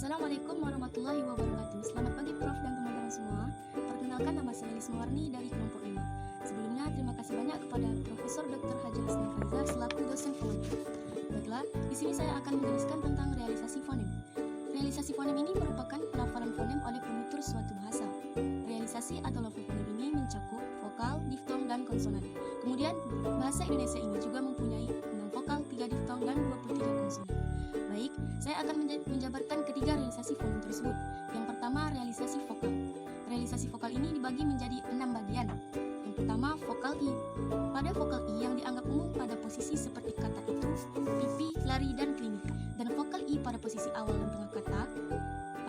Assalamualaikum warahmatullahi wabarakatuh. Selamat pagi Prof dan teman-teman semua. Perkenalkan, nama saya Lisma Warni dari kelompok 5. Sebelumnya terima kasih banyak kepada Profesor Dr. Haji Hasni Faizah selaku dosen pengajar. Baiklah, di sini saya akan menjelaskan tentang realisasi fonem. Realisasi fonem ini merupakan pelafalan fonem oleh penutur suatu bahasa. Realisasi atau lafal fonem ini mencakup vokal, diftong, dan konsonan. Kemudian, bahasa Indonesia ini juga mempunyai 6 vokal, 3 diftong, dan 23 konsonan. Baik, saya akan menjabarkan ketiga realisasi fonem tersebut. Yang pertama, realisasi vokal. Realisasi vokal ini dibagi menjadi 6 bagian. Yang pertama, vokal I. Pada vokal I yang dianggap umum pada posisi seperti kata itu, pipi, lari, dan klinik. Dan vokal I pada posisi awal dan tengah kata,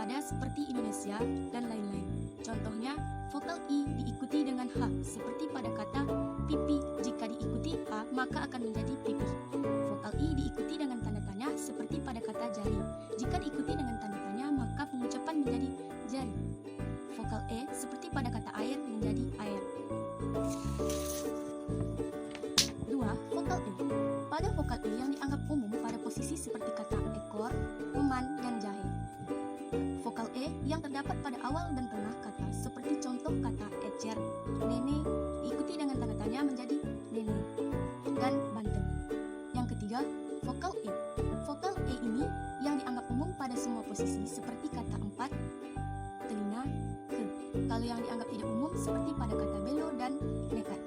pada seperti Indonesia, dan lain-lain. Contohnya, vokal I diikuti dengan H, seperti pada kata pipi. Jika diikuti H, maka akan menjadi pipi. Vokal I diikuti dengan tanda tanya, seperti pada kata jari. Jika diikuti dengan tanda tanya, maka pengucapan menjadi jari. Vokal E seperti pada kata air menjadi air. 2. Vokal E. Pada vokal E yang dianggap umum pada posisi seperti kata ekor, teman, dan jahe. Vokal E yang terdapat pada awal dan tengah kata, seperti contoh kata ecer, nenek, diikuti dengan tanda tanya menjadi nenek, dan banten. Yang ketiga, vokal E. Vokal E ini yang dianggap umum pada semua posisi, seperti kata empat, telinga, ke. Kalau yang dianggap tidak umum, seperti pada kata belo dan nekat.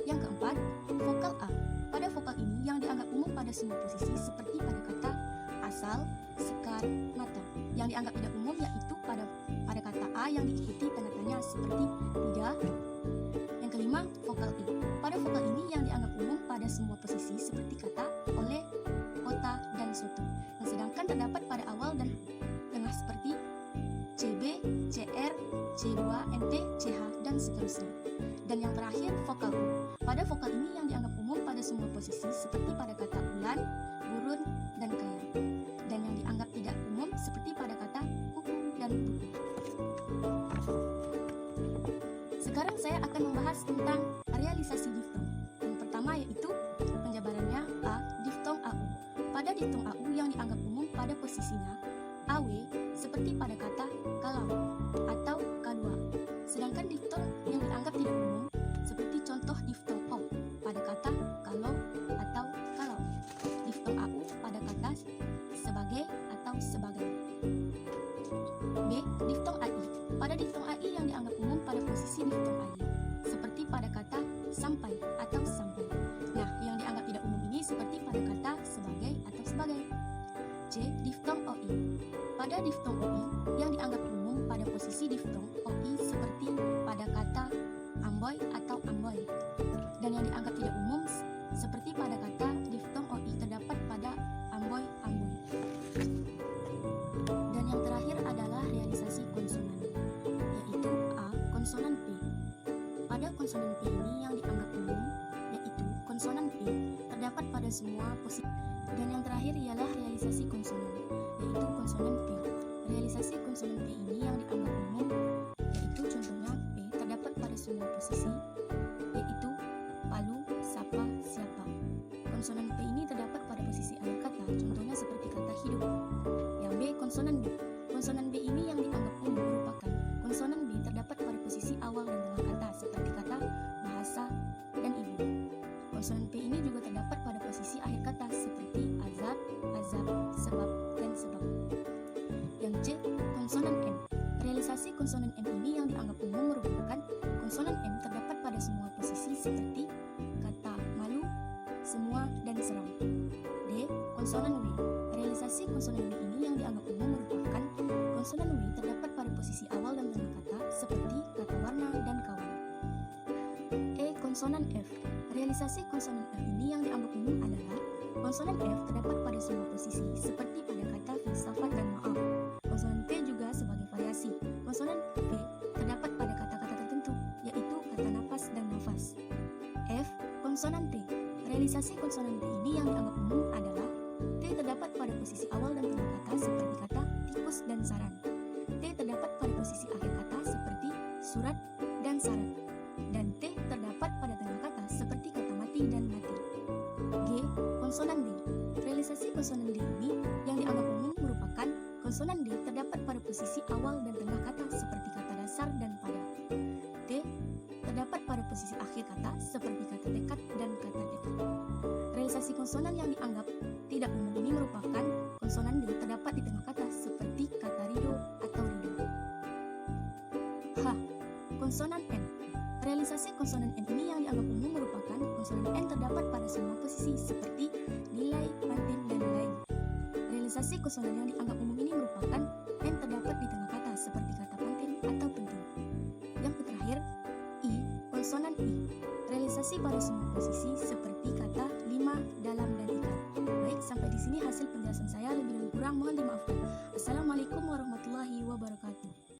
Yang keempat, vokal A. Pada vokal ini yang dianggap umum pada semua posisi, seperti pada kata asal, sekar, mata. Yang dianggap tidak umum yaitu pada kata A yang diikuti tanda tanya, seperti tidak. Yang kelima, vokal I. Pada vokal ini yang dianggap umum pada semua posisi, seperti kata oleh, kota, dan soto. Yang sedangkan terdapat pada awal dan tengah seperti CB, CR, C2, NT, CH, dan seterusnya. Dan yang terakhir, vokal U. Pada vokal ini yang dianggap umum pada semua posisi, seperti pada kata ulan, burun, dan kaya. Dan yang dianggap tidak umum, seperti pada kata kuku dan buku. Sekarang saya akan membahas tentang realisasi diftong. Yang pertama yaitu penjabarannya A, diftong AU. Pada diftong AU yang dianggap umum pada posisinya AW, seperti pada kata kalau atau K2. Sedangkan diftong yang dianggap tidak umum, seperti contoh diftong O pada kata kalau atau kalau. Diftong AU pada kata sebagai atau sebagai. B. Diftong AI. Pada diftong AI yang dianggap umum pada posisi diftong AI, seperti pada kata sampai atau sampai. Nah, yang dianggap tidak umum ini seperti pada kata sebagai atau sebagai. C. Diftong OI. Pada diftong OI yang dianggap umum pada posisi diftong OI, seperti pada kata amboy atau amboy. Dan yang dianggap tidak umum seperti pada kata diftong OI terdapat pada amboy amboy. Dan yang terakhir adalah realisasi konsonan, yaitu A. Konsonan P. Pada konsonan P ini yang dianggap umum, yaitu konsonan P terdapat pada semua posisi. Dan yang terakhir ialah realisasi konsonan, yaitu konsonan P. Realisasi konsonan P ini yang dianggap umum, yaitu contohnya P terdapat pada semua posisi, yaitu palu, sapa, siapa. Konsonan P ini terdapat pada posisi akhir kata, contohnya seperti kata hidup. Yang B, konsonan B. Konsonan B ini yang dianggap umum merupakan konsonan B terdapat pada posisi awal dan tengah kata, seperti kata bahasa dan ibu. Konsonan P ini juga terdapat pada posisi akhir kata, seperti azab, azab, sebab, dan sebab. Yang C, konsonan M. Realisasi konsonan M ini yang dianggap umum merupakan konsonan M terdapat pada semua posisi, seperti kata malu, semua, dan seram. D. Konsonan W. Realisasi konsonan W ini yang dianggap umum merupakan konsonan W terdapat pada posisi awal dan tengah kata, seperti kata warna dan kawan. E. Konsonan F. Realisasi konsonan F ini yang dianggap umum adalah konsonan F terdapat pada semua posisi, seperti pada kata filsafat dan maaf. Konsonan P juga sebagai variasi. Konsonan P terdapat pada kata-kata tertentu, yaitu kata napas dan nafas. F. Konsonan T. Realisasi konsonan T ini yang dianggap umum adalah T terdapat pada posisi awal dan tengah kata, seperti kata tikus dan saran. T terdapat pada posisi akhir kata, seperti surat dan syarat. Dan T terdapat pada tengah kata, seperti kata mati dan mati. G. Konsonan D. Realisasi konsonan D ini yang dianggap umum merupakan Konsonan D terdapat pada posisi awal dan tengah kata seperti kata dasar dan pada. T terdapat pada posisi akhir kata seperti kata tekad dan kata tekad. Realisasi konsonan yang dianggap tidak umum ini merupakan konsonan D terdapat di tengah kata seperti kata ridho atau ridho. H. Konsonan N. Realisasi konsonan N ini yang dianggap umum merupakan konsonan N terdapat pada semua posisi seperti nilai, pantin, dan lain. Realisasi konsonan yang dianggap umum ini merupakan N terdapat di tengah kata seperti kata pantin atau penting. Yang terakhir, I. Konsonan I. Realisasi pada semua posisi seperti kata lima, dalam, dan ikan. Baik, sampai di sini hasil penjelasan saya. Lebih dan kurang mohon dimaafkan. Assalamualaikum warahmatullahi wabarakatuh.